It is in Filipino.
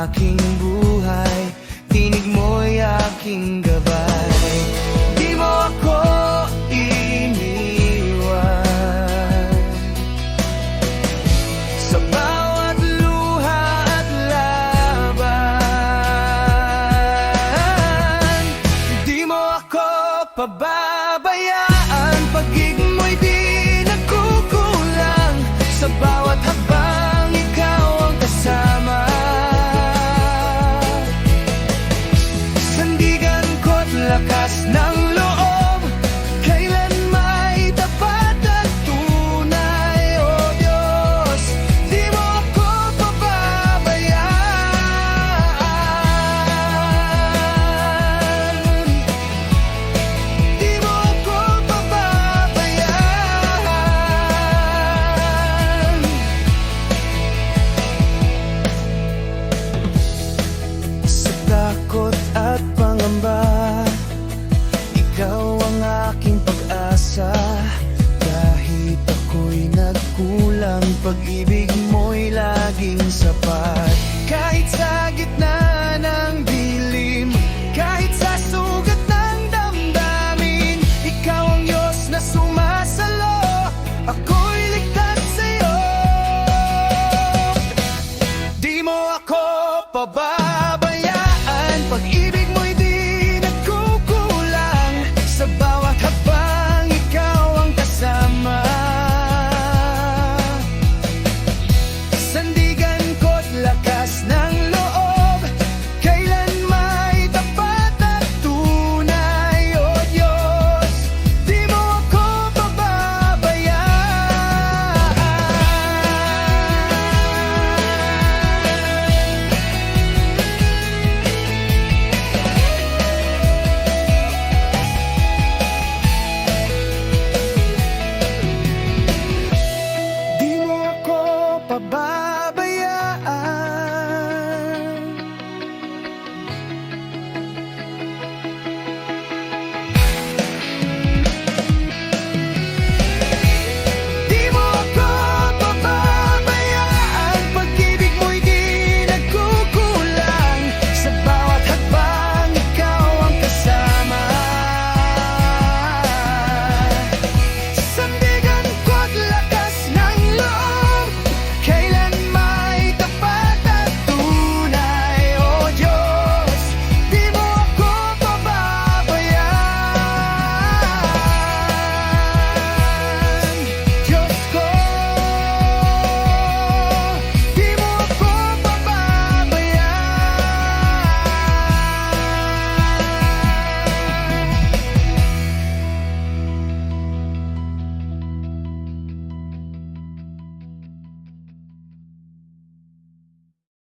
aking buhay, tinig mo'y aking gabay. Di mo ako iniwan sa bawat luha at laban. Di mo ako pababayaan, pag-ibig mo'y di nagkukulang. Sa bawat habang ikaw ang kasama, sandigan ko't lakas ng loob, kailan may tapat at tunay. O Diyos, di mo ako pababayaan. Di mo ako pababayaan. Sa takot at pangamba, ikaw ang aking pag-asa. Kahit ako'y nagkulang, pag-ibig mo'y laging sapat.